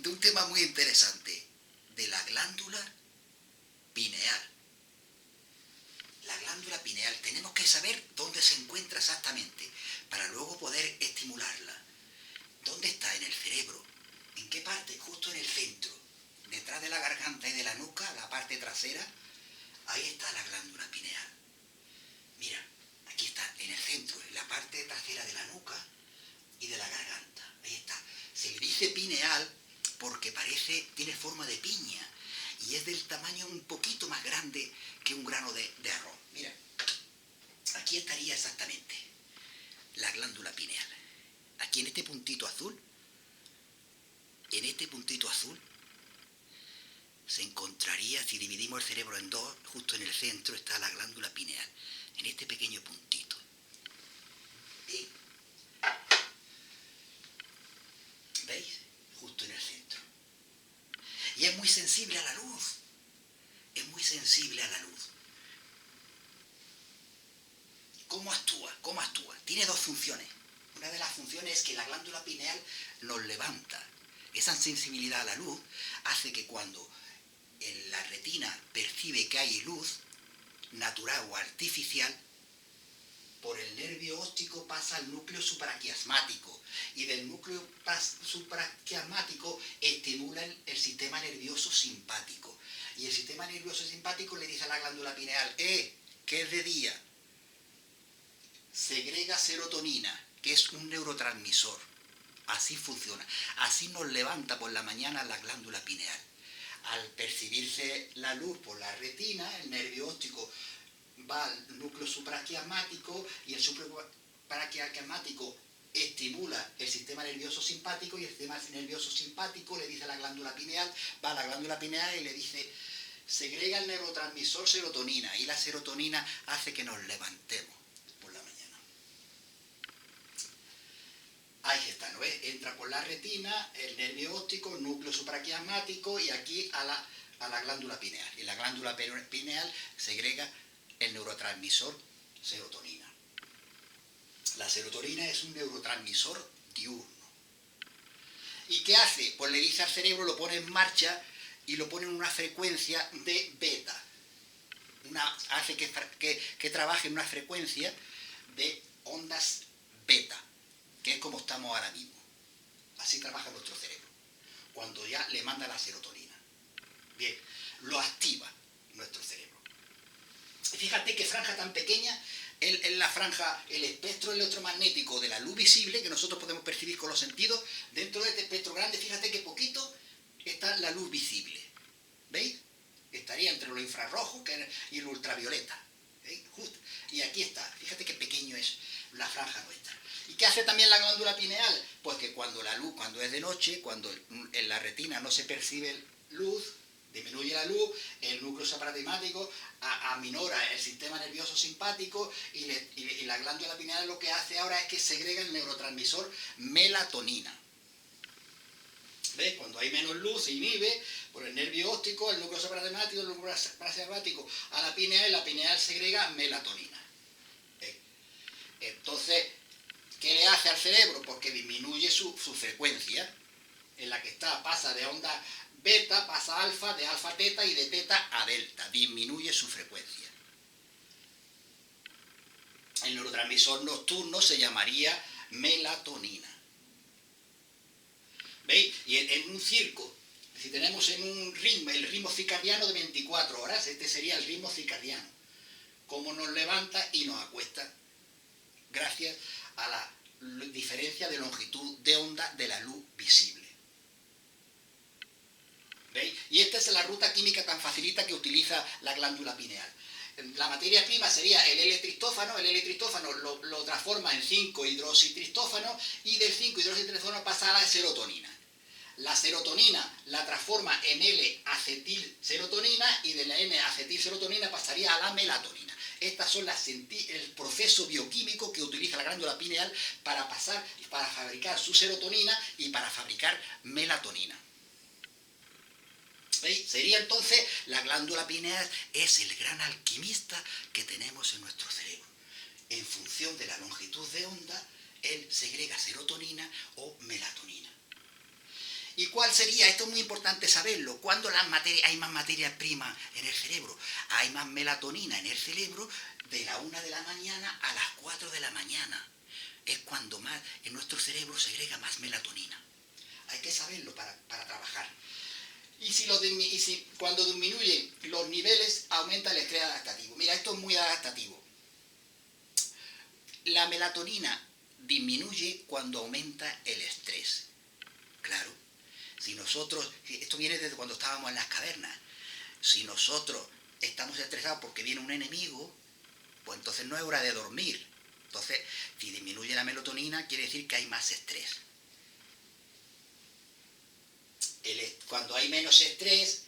de un tema muy interesante, de la glándula pineal. La glándula pineal, tenemos que saber dónde se encuentra exactamente para luego poder estimularla. ¿Dónde está? En el cerebro. ¿En qué parte? Justo en el centro. Detrás de la garganta y de la nuca, la parte trasera, ahí está la glándula pineal. Mira, aquí está, en el centro, en la parte trasera de la nuca y de la garganta. Ahí está. Se le dice pineal porque tiene forma de piña y es del tamaño un poquito más grande que un grano de arroz. Mira, aquí estaría exactamente la glándula pineal. Aquí en este puntito azul, se encontraría, si dividimos el cerebro en dos, justo en el centro está la glándula pineal, en este pequeño puntito. ¿Veis? ¿Veis? Justo en el centro. Y es muy sensible a la luz. Es muy sensible a la luz. ¿Cómo actúa? ¿Cómo actúa? Tiene dos funciones. Una de las funciones es que la glándula pineal nos levanta. Esa sensibilidad a la luz hace que cuando la retina percibe que hay luz, natural o artificial, por el nervio óptico pasa al núcleo supraquiasmático y del núcleo supraquiasmático estimula el sistema nervioso simpático. Y el sistema nervioso simpático le dice a la glándula pineal, que es de día, segrega serotonina, que es un neurotransmisor. Así funciona. Así nos levanta por la mañana la glándula pineal. Al percibirse la luz por la retina, el nervio óptico va al núcleo supraquiasmático y el supraquiasmático estimula el sistema nervioso simpático y el sistema nervioso simpático le dice a la glándula pineal, va a la glándula pineal y le dice, segrega el neurotransmisor serotonina y la serotonina hace que nos levantemos por la mañana. Ahí está, ¿no ves? Entra por la retina, el nervio óptico, el núcleo supraquiasmático y aquí a la glándula pineal. Y la glándula pineal segrega el neurotransmisor serotonina. La serotonina es un neurotransmisor diurno. ¿Y qué hace? Pues le dice al cerebro, lo pone en marcha y lo pone en una frecuencia de beta. Hace que trabaje en una frecuencia de ondas beta, que es como estamos ahora mismo. Así trabaja nuestro cerebro, cuando ya le manda la serotonina. Bien, lo activa nuestro cerebro. Fíjate qué franja tan pequeña es la franja, el espectro electromagnético de la luz visible que nosotros podemos percibir con los sentidos. Dentro de este espectro grande, fíjate qué poquito está la luz visible. ¿Veis? Estaría entre lo infrarrojo y lo ultravioleta. ¿Veis? Justo. Y aquí está. Fíjate qué pequeño es la franja nuestra. ¿Y qué hace también la glándula pineal? Pues que cuando es de noche, cuando en la retina no se percibe luz, disminuye la luz, el núcleo supraquiasmático aminora el sistema nervioso simpático y la glándula pineal lo que hace ahora es que segrega el neurotransmisor melatonina. ¿Ves? Cuando hay menos luz se inhibe por el nervio óptico, el núcleo supraquiasmático, el núcleo paraquiasmático a la pineal segrega melatonina. ¿Ves? Entonces, ¿qué le hace al cerebro? Porque disminuye su frecuencia en la que está, pasa de onda beta, pasa a alfa, de alfa a teta y de teta a delta, disminuye su frecuencia. El neurotransmisor nocturno se llamaría melatonina. ¿Veis? Y en un circo, si tenemos en un ritmo, el ritmo circadiano de 24 horas, este sería el ritmo circadiano. Cómo nos levanta y nos acuesta, gracias a la diferencia de longitud de onda de la luz visible. ¿Veis? Y esta es la ruta química tan facilita que utiliza la glándula pineal. La materia prima sería el L-tristófano lo transforma en 5-hidroxitristófano y del 5-hidroxitristófano pasa a la serotonina. La serotonina la transforma en L-acetilserotonina y de la N-acetilserotonina pasaría a la melatonina. Estas son el proceso bioquímico que utiliza la glándula pineal para fabricar su serotonina y para fabricar melatonina. ¿Veis? Sería entonces, la glándula pineal es el gran alquimista que tenemos en nuestro cerebro. En función de la longitud de onda, él segrega serotonina o melatonina. ¿Y cuál sería? Esto es muy importante saberlo. ¿Cuándo hay más materia prima en el cerebro? Hay más melatonina en el cerebro de la 1 de la mañana a las 4 de la mañana. Es cuando más en nuestro cerebro segrega más melatonina. Hay que saberlo para trabajar. Y cuando disminuyen los niveles, aumenta el estrés adaptativo. Mira, esto es muy adaptativo. La melatonina disminuye cuando aumenta el estrés. Claro. Esto viene desde cuando estábamos en las cavernas. Si nosotros estamos estresados porque viene un enemigo, pues entonces no es hora de dormir. Entonces, si disminuye la melatonina, quiere decir que hay más estrés. Cuando hay menos estrés,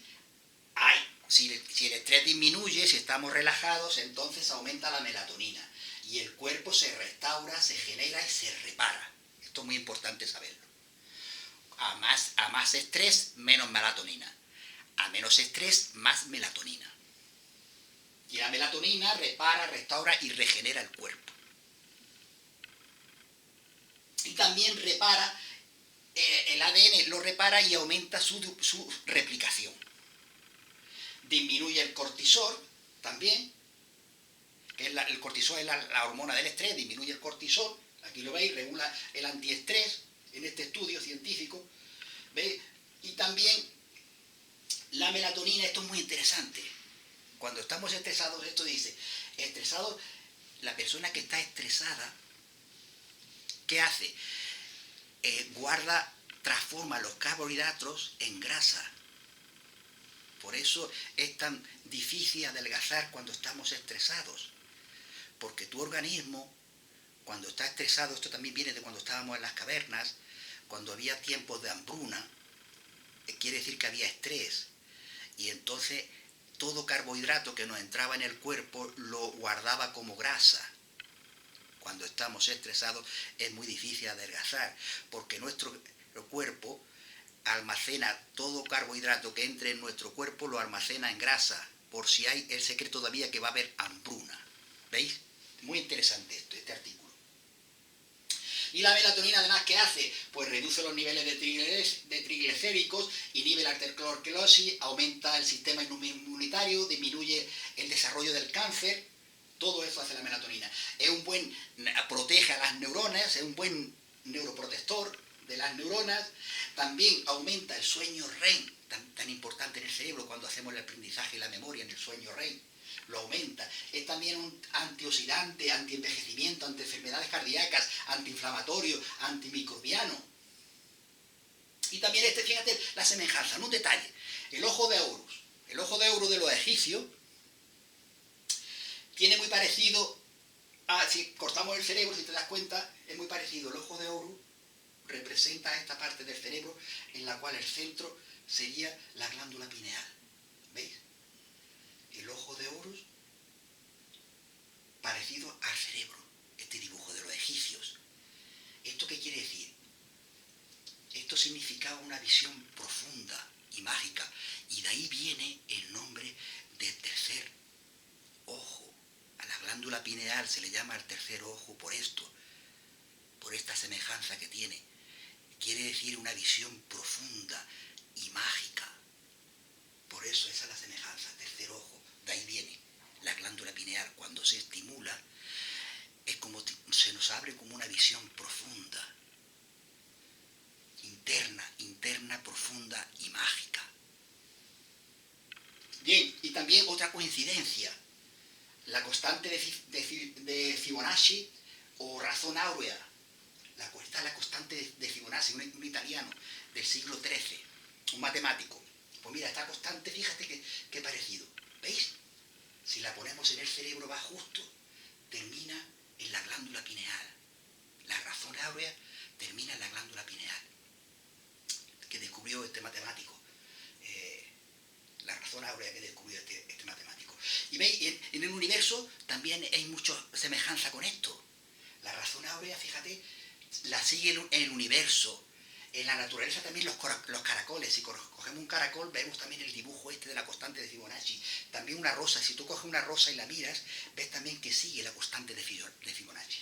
si el estrés disminuye, si estamos relajados, entonces aumenta la melatonina. Y el cuerpo se restaura, se genera y se repara. Esto es muy importante saberlo. A más estrés, menos melatonina. A menos estrés, más melatonina. Y la melatonina repara, restaura y regenera el cuerpo. Y también repara, el ADN lo repara y aumenta su replicación. Disminuye el cortisol también, que el cortisol es la hormona del estrés, disminuye el cortisol, aquí lo veis, regula el antiestrés en este estudio científico, ¿veis? Y también la melatonina, esto es muy interesante. Cuando estamos estresados, esto dice, la persona que está estresada, ¿qué hace? Transforma los carbohidratos en grasa. Por eso es tan difícil adelgazar cuando estamos estresados. Porque tu organismo, cuando está estresado, esto también viene de cuando estábamos en las cavernas, cuando había tiempos de hambruna, quiere decir que había estrés. Y entonces todo carbohidrato que nos entraba en el cuerpo lo guardaba como grasa. Cuando estamos estresados es muy difícil adelgazar, porque nuestro cuerpo almacena todo carbohidrato que entre en nuestro cuerpo, lo almacena en grasa, por si hay el secreto todavía que va a haber hambruna. ¿Veis? Muy interesante este artículo. ¿Y la melatonina además qué hace? Pues reduce los niveles de triglicéridos, inhibe la arteriosclerosis, aumenta el sistema inmunitario, disminuye el desarrollo del cáncer. Todo eso hace la melatonina. Protege a las neuronas, es un buen neuroprotector de las neuronas. También aumenta el sueño REM, tan importante en el cerebro cuando hacemos el aprendizaje y la memoria en el sueño REM. Lo aumenta. Es también un antioxidante, antienvejecimiento, antienfermedades cardíacas, antiinflamatorio, antimicrobiano. Y también fíjate la semejanza, en un detalle. El ojo de Horus de los egipcios, tiene muy parecido, si cortamos el cerebro, si te das cuenta, es muy parecido. El ojo de Horus representa esta parte del cerebro en la cual el centro sería la glándula pineal. ¿Veis? El ojo de Horus parecido al cerebro, este dibujo de los egipcios. ¿Esto qué quiere decir? Esto significaba una visión profunda y mágica, y de ahí viene el nombre del tercer ojo. A la glándula pineal se le llama el tercer ojo por esto, por esta semejanza que tiene. Quiere decir una visión profunda y mágica. Por eso esa es la semejanza, tercer ojo. De ahí viene la glándula pineal. Cuando se estimula, es como se nos abre como una visión profunda, interna, profunda y mágica. Bien, y también otra coincidencia. La constante de Fibonacci o razón áurea. La constante de Fibonacci, un italiano del siglo XIII, un matemático. Pues mira, esta constante, fíjate qué parecido. ¿Veis? Si la ponemos en el cerebro va justo, termina en la glándula pineal. La razón áurea termina en la glándula pineal, que descubrió este matemático. La razón áurea que descubrió este matemático. Y veis, en el universo también hay mucha semejanza con esto. La razón áurea, fíjate, la sigue en el universo. En la naturaleza también los caracoles. Si cogemos un caracol, vemos también el dibujo de la constante de Fibonacci. También una rosa. Si tú coges una rosa y la miras, ves también que sigue la constante de Fibonacci.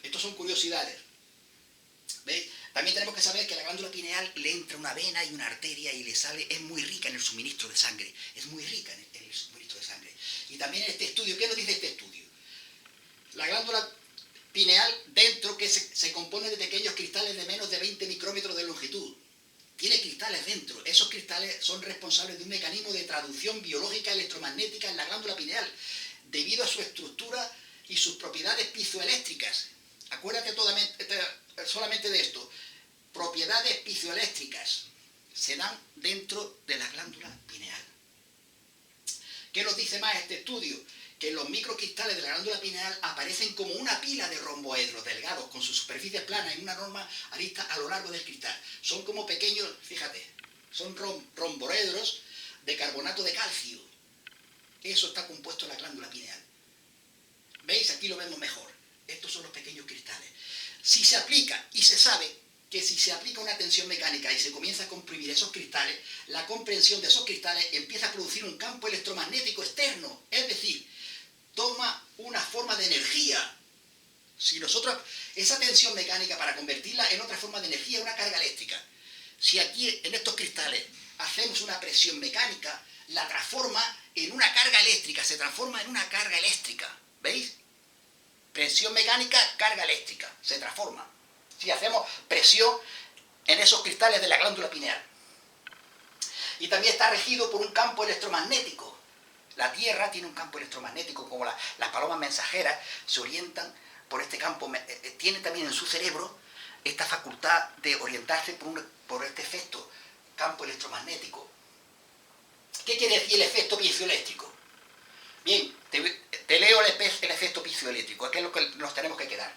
Estos son curiosidades. ¿Veis? También tenemos que saber que a la glándula pineal le entra una vena y una arteria y le sale, es muy rica en el suministro de sangre, es muy rica en el suministro de sangre. Y también en este estudio, ¿qué nos dice este estudio? La glándula pineal dentro que se compone de pequeños cristales de menos de 20 micrómetros de longitud. Tiene cristales dentro. Esos cristales son responsables de un mecanismo de traducción biológica electromagnética en la glándula pineal, debido a su estructura y sus propiedades piezoeléctricas. Acuérdate solamente de esto. Propiedades piezoeléctricas se dan dentro de la glándula pineal. ¿Qué nos dice más este estudio? Que los microcristales de la glándula pineal aparecen como una pila de romboedros delgados con sus superficies planas en una norma arista a lo largo del cristal. Son como pequeños, fíjate, son romboedros de carbonato de calcio. Eso está compuesto en la glándula pineal. ¿Veis? Aquí lo vemos mejor. Estos son los pequeños cristales. Si se aplica, y se sabe que si se aplica una tensión mecánica y se comienza a comprimir esos cristales, la compresión de esos cristales empieza a producir un campo electromagnético externo. Es decir, toma una forma de energía. Si nosotros, esa tensión mecánica, para convertirla en otra forma de energía, una carga eléctrica. Si aquí en estos cristales hacemos una presión mecánica, la transforma en una carga eléctrica, se transforma en una carga eléctrica. ¿Veis? Presión mecánica, carga eléctrica, se transforma. Si hacemos presión en esos cristales de la glándula pineal. Y también está regido por un campo electromagnético. La Tierra tiene un campo electromagnético, como las palomas mensajeras se orientan por este campo. Tiene también en su cerebro esta facultad de orientarse por este efecto, campo electromagnético. ¿Qué quiere decir el efecto piezoeléctrico? Bien, te leo el efecto piezoeléctrico, que es lo que nos tenemos que quedar.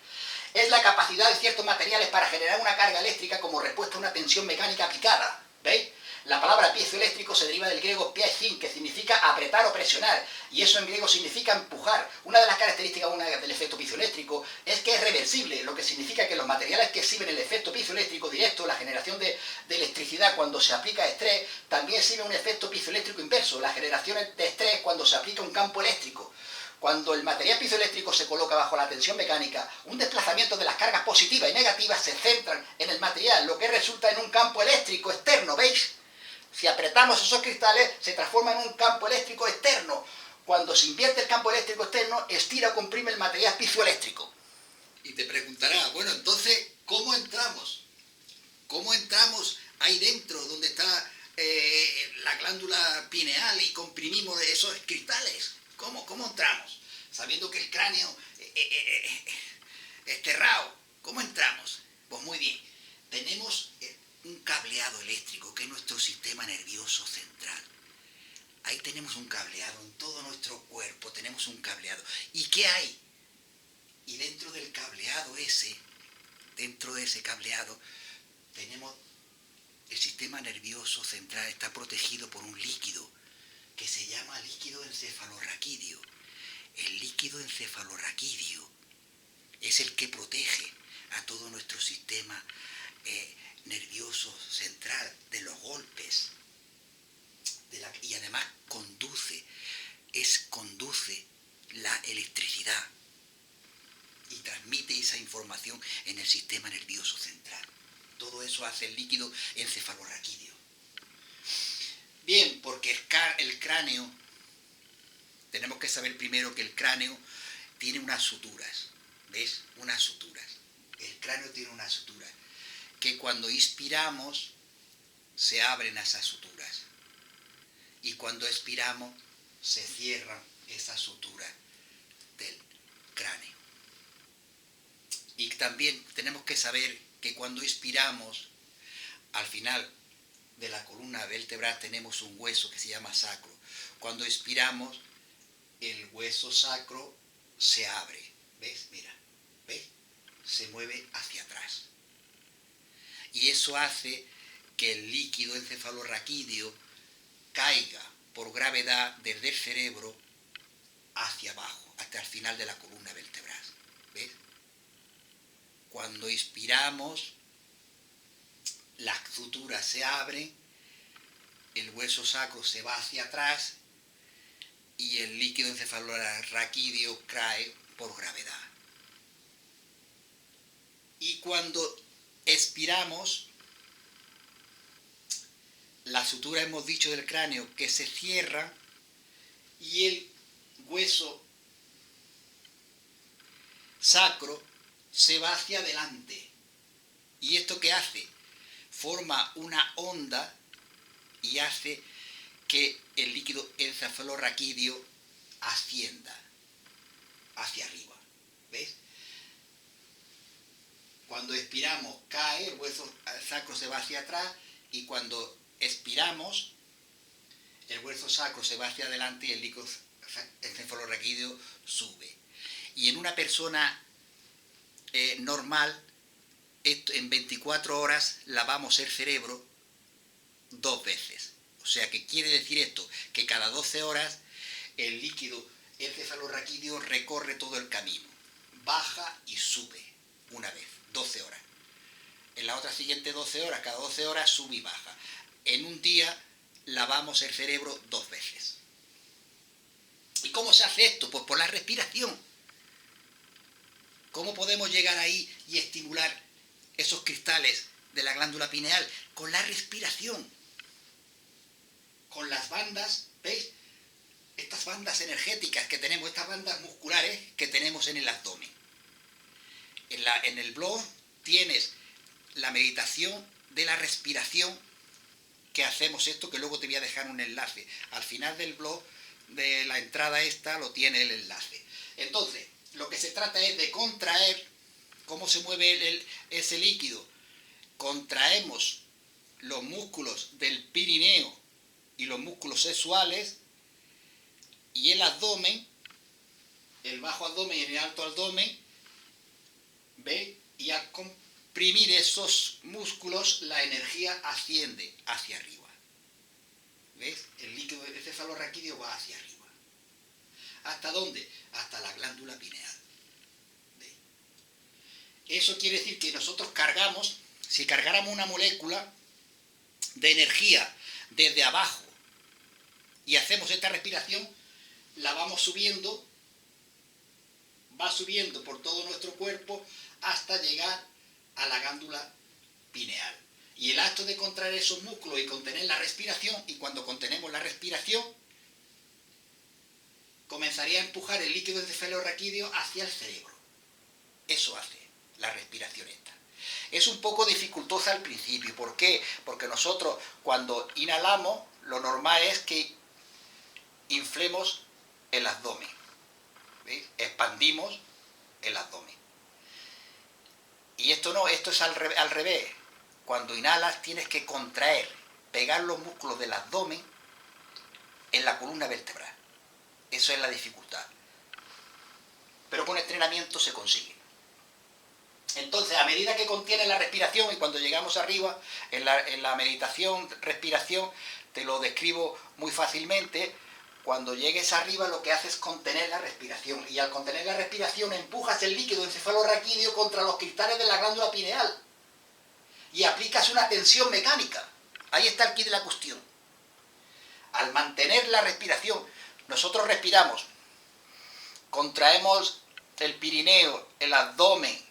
Es la capacidad de ciertos materiales para generar una carga eléctrica como respuesta a una tensión mecánica aplicada. ¿Veis? La palabra piezoeléctrico se deriva del griego piezin, que significa apretar o presionar, y eso en griego significa empujar. Una de las características del efecto piezoeléctrico es que es reversible, lo que significa que los materiales que exhiben el efecto piezoeléctrico directo, la generación de electricidad cuando se aplica estrés, también exhiben un efecto piezoeléctrico inverso, la generación de estrés cuando se aplica un campo eléctrico. Cuando el material piezoeléctrico se coloca bajo la tensión mecánica, un desplazamiento de las cargas positivas y negativas se centran en el material, lo que resulta en un campo eléctrico externo, ¿veis? Si apretamos esos cristales, se transforma en un campo eléctrico externo. Cuando se invierte el campo eléctrico externo, estira o comprime el material piezoeléctrico. Y te preguntarás, bueno, entonces, ¿cómo entramos? ¿Cómo entramos ahí dentro, donde está la glándula pineal, y comprimimos esos cristales? ¿Cómo entramos? Sabiendo que el cráneo es cerrado. ¿Cómo entramos? Pues muy bien. Tenemos un cableado eléctrico, que es nuestro sistema nervioso central. Ahí tenemos un cableado, en todo nuestro cuerpo tenemos un cableado. ¿Y qué hay? Y dentro del cableado ese, dentro de ese cableado, tenemos el sistema nervioso central, está protegido por un líquido que se llama líquido encefalorraquídeo. El líquido encefalorraquídeo es el que protege a todo nuestro sistema nervioso central de los golpes, y además conduce la electricidad y transmite esa información en el sistema nervioso central. Todo eso hace el líquido encefalorraquídeo. Bien, porque el cráneo, tenemos que saber primero que el cráneo tiene unas suturas, ¿ves? Unas suturas. El cráneo tiene unas suturas que cuando inspiramos se abren esas suturas, y cuando expiramos se cierran esas suturas del cráneo. Y también tenemos que saber que cuando inspiramos, al final de la columna vertebral tenemos un hueso que se llama sacro. Cuando expiramos, el hueso sacro se abre. ¿Ves? Mira, ¿ves? Se mueve hacia atrás. Y eso hace que el líquido encefalorraquídeo caiga por gravedad desde el cerebro hacia abajo, hasta el final de la columna vertebral. ¿Ves? Cuando inspiramos, las suturas se abren, el hueso sacro se va hacia atrás y el líquido encefalorraquídeo cae por gravedad. Y cuando expiramos, la sutura, hemos dicho, del cráneo que se cierra y el hueso sacro se va hacia adelante. ¿Y esto qué hace? Forma una onda y hace que el líquido encefalorraquídeo ascienda hacia arriba. ¿Veis? Cuando expiramos cae, el hueso sacro se va hacia atrás, y cuando expiramos el hueso sacro se va hacia adelante y el líquido encefalorraquídeo sube. Y en una persona normal, en 24 horas lavamos el cerebro 2 veces. O sea, que quiere decir esto, que cada 12 horas el líquido encefalorraquídeo recorre todo el camino, baja y sube una vez, 12 horas. En las otras siguientes 12 horas, cada 12 horas sube y baja. En un día lavamos el cerebro 2 veces. ¿Y cómo se hace esto? Pues por la respiración. ¿Cómo podemos llegar ahí y estimular esos cristales de la glándula pineal? Con la respiración. Con las bandas, ¿veis? Estas bandas energéticas que tenemos, estas bandas musculares que tenemos en el abdomen. En el blog tienes la meditación de la respiración que hacemos esto, que luego te voy a dejar un enlace. Al final del blog, de la entrada esta, lo tiene el enlace. Entonces, lo que se trata es de contraer. ¿Cómo se mueve ese líquido? Contraemos los músculos del pirineo y los músculos sexuales, y el abdomen, el bajo abdomen y el alto abdomen, ¿ve? Y al comprimir esos músculos, la energía asciende hacia arriba. ¿Ves? El líquido encefalorraquídeo va hacia arriba. ¿Hasta dónde? Hasta la glándula pineal. ¿Ve? Eso quiere decir que nosotros cargamos, si cargáramos una molécula de energía desde abajo y hacemos esta respiración, la vamos subiendo, va subiendo por todo nuestro cuerpo hasta llegar a la glándula pineal. Y el acto de contraer esos músculos y contener la respiración, y cuando contenemos la respiración, comenzaría a empujar el líquido encefalorraquídeo hacia el cerebro. Eso hace la respiración esta. Es un poco dificultosa al principio. ¿Por qué? Porque nosotros cuando inhalamos, lo normal es que inflemos el abdomen. ¿Veis? Expandimos el abdomen. Y esto no, esto es al revés. Cuando inhalas tienes que contraer, pegar los músculos del abdomen en la columna vertebral. Eso es la dificultad. Pero con entrenamiento se consigue. Entonces, a medida que contiene la respiración, y cuando llegamos arriba, en la meditación, respiración, te lo describo muy fácilmente. Cuando llegues arriba, lo que haces es contener la respiración. Y al contener la respiración, empujas el líquido encefalorraquídeo contra los cristales de la glándula pineal. Y aplicas una tensión mecánica. Ahí está el quid de la cuestión. Al mantener la respiración, nosotros respiramos, contraemos el pirineo, el abdomen,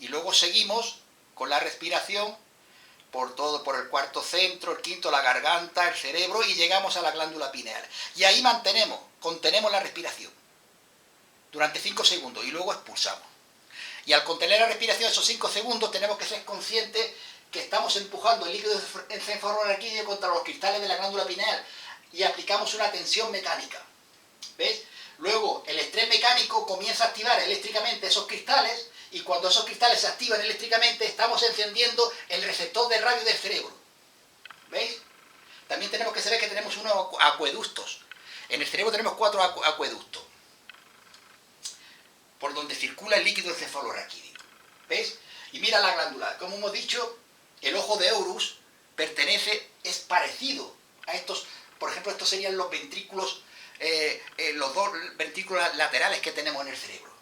y luego seguimos con la respiración por todo, por el cuarto centro, el quinto, la garganta, el cerebro, y llegamos a la glándula pineal. Y ahí contenemos la respiración durante 5 segundos y luego expulsamos. Y al contener la respiración esos 5 segundos tenemos que ser conscientes que estamos empujando el líquido encefalorraquídeo contra los cristales de la glándula pineal y aplicamos una tensión mecánica. ¿Ves? Luego el estrés mecánico comienza a activar eléctricamente esos cristales, y cuando esos cristales se activan eléctricamente estamos encendiendo el receptor de radio del cerebro. ¿Veis? También tenemos que saber que tenemos unos acueductos. En el cerebro tenemos 4 acueductos por donde circula el líquido encefalorraquídeo. ¿Veis? Y mira la glándula. Como hemos dicho, el ojo de Horus es parecido a estos. Por ejemplo, estos serían los ventrículos, los 2 ventrículos laterales que tenemos en el cerebro.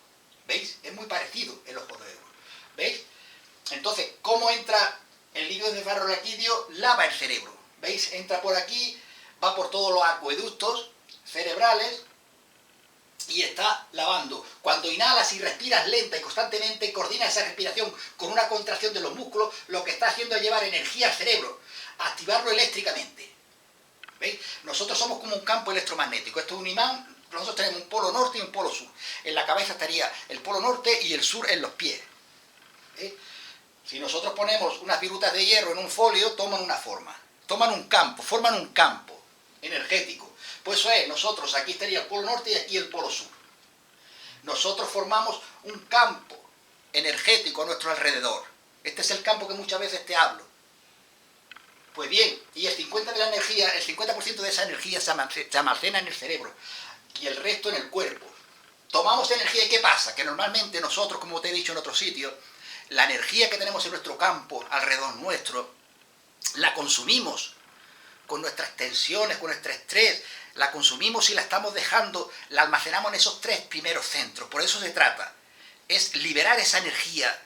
¿Veis? Es muy parecido el ojo de Horus. ¿Veis? Entonces, ¿cómo entra el líquido encefalorraquídeo? Lava el cerebro. ¿Veis? Entra por aquí, va por todos los acueductos cerebrales y está lavando. Cuando inhalas y respiras lenta y constantemente, coordina esa respiración con una contracción de los músculos, lo que está haciendo es llevar energía al cerebro, activarlo eléctricamente. ¿Veis? Nosotros somos como un campo electromagnético. Esto es un imán. Nosotros tenemos un polo norte y un polo sur. En la cabeza estaría el polo norte y el sur en los pies. ¿Veis? Si nosotros ponemos unas virutas de hierro en un folio, toman una forma. Toman un campo, forman un campo energético. Pues eso es, nosotros, aquí estaría el polo norte y aquí el polo sur. Nosotros formamos un campo energético a nuestro alrededor. Este es el campo que muchas veces te hablo. Pues bien, y el 50% de esa energía se almacena en el cerebro y el resto en el cuerpo. Tomamos energía y ¿qué pasa? Que normalmente nosotros, como te he dicho en otro sitio, la energía que tenemos en nuestro campo, alrededor nuestro, la consumimos con nuestras tensiones, con nuestro estrés, la consumimos y la estamos dejando, la almacenamos en esos 3 primeros centros. Por eso se trata, es liberar esa energía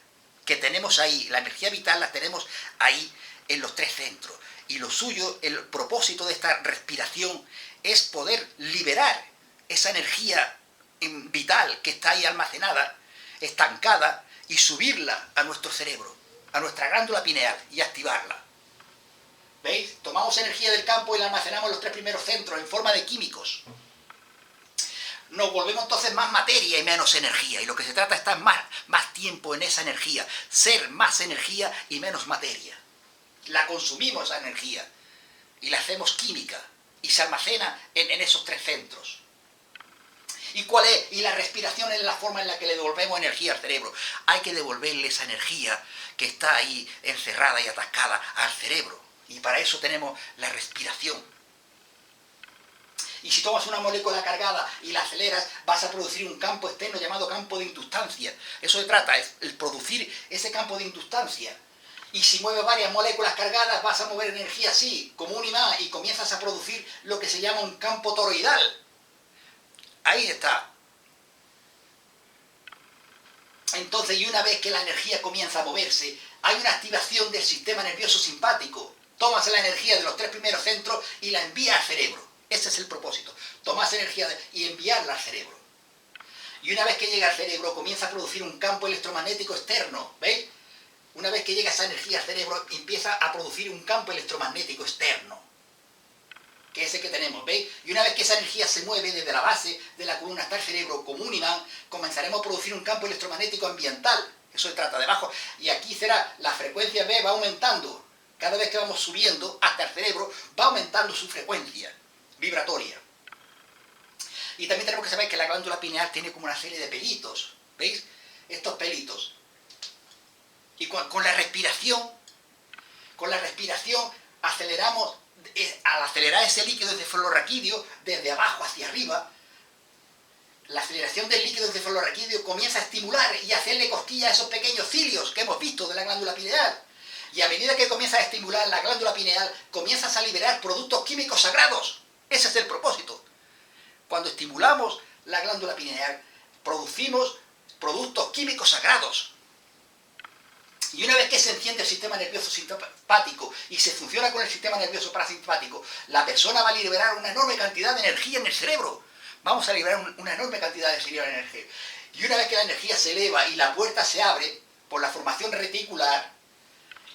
que tenemos ahí, la energía vital la tenemos ahí en los 3 centros. Y lo suyo, el propósito de esta respiración es poder liberar esa energía vital que está ahí almacenada, estancada, y subirla a nuestro cerebro, a nuestra glándula pineal y activarla. ¿Veis? Tomamos energía del campo y la almacenamos en los 3 primeros centros en forma de químicos. Nos volvemos entonces más materia y menos energía. Y lo que se trata es estar más tiempo en esa energía. Ser más energía y menos materia. La consumimos esa energía y la hacemos química. Y se almacena en esos 3 centros. ¿Y cuál es? Y la respiración es la forma en la que le devolvemos energía al cerebro. Hay que devolverle esa energía que está ahí encerrada y atascada al cerebro. Y para eso tenemos la respiración. Y si tomas una molécula cargada y la aceleras, vas a producir un campo externo llamado campo de inductancia. Eso se trata, es el producir ese campo de inductancia. Y si mueves varias moléculas cargadas, vas a mover energía así, como un imán, y comienzas a producir lo que se llama un campo toroidal. Ahí está. Entonces, y una vez que la energía comienza a moverse, hay una activación del sistema nervioso simpático. Tomas la energía de los 3 primeros centros y la envías al cerebro. Ese es el propósito. Tomas energía y enviarla al cerebro. Y una vez que llega al cerebro, comienza a producir un campo electromagnético externo. ¿Veis? Una vez que llega esa energía al cerebro, empieza a producir un campo electromagnético externo. Que es el que tenemos, ¿veis? Y una vez que esa energía se mueve desde la base de la columna hasta el cerebro como un imán, comenzaremos a producir un campo electromagnético ambiental. Eso se trata de abajo. Y aquí será, la frecuencia B va aumentando. Cada vez que vamos subiendo hasta el cerebro, va aumentando su frecuencia vibratoria. Y también tenemos que saber que la glándula pineal tiene como una serie de pelitos. ¿Veis? Estos pelitos. Y con la respiración aceleramos. Al acelerar ese líquido encefalorraquídeo desde abajo hacia arriba, la aceleración del líquido encefalorraquídeo comienza a estimular y a hacerle cosquillas a esos pequeños cilios que hemos visto de la glándula pineal. Y a medida que comienza a estimular la glándula pineal, comienzas a liberar productos químicos sagrados. Ese es el propósito. Cuando estimulamos la glándula pineal, producimos productos químicos sagrados. Y una vez que se enciende el sistema nervioso simpático y se funciona con el sistema nervioso parasimpático, la persona va a liberar una enorme cantidad de energía en el cerebro. Vamos a liberar una enorme cantidad de energía. Y una vez que la energía se eleva y la puerta se abre por la formación reticular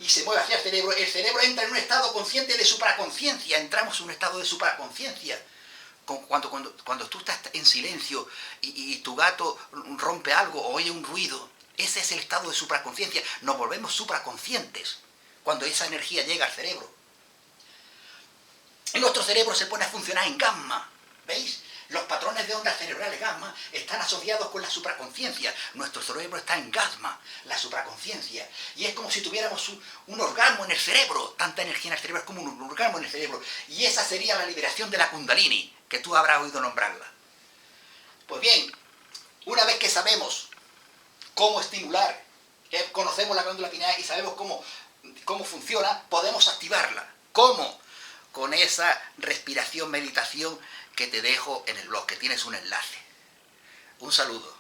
y se mueve hacia el cerebro entra en un estado consciente de supraconciencia. Entramos en un estado de supraconciencia. Cuando tú estás en silencio y tu gato rompe algo o oye un ruido, ese es el estado de supraconciencia. Nos volvemos supraconscientes cuando esa energía llega al cerebro. Y nuestro cerebro se pone a funcionar en gamma. ¿Veis? Los patrones de ondas cerebrales gamma están asociados con la supraconciencia. Nuestro cerebro está en gamma, la supraconciencia. Y es como si tuviéramos un orgasmo en el cerebro. Tanta energía en el cerebro es como un orgasmo en el cerebro. Y esa sería la liberación de la Kundalini, que tú habrás oído nombrarla. Pues bien, una vez que sabemos cómo estimular, conocemos la glándula pineal y sabemos cómo funciona, podemos activarla. ¿Cómo? Con esa respiración, meditación que te dejo en el blog, que tienes un enlace. Un saludo.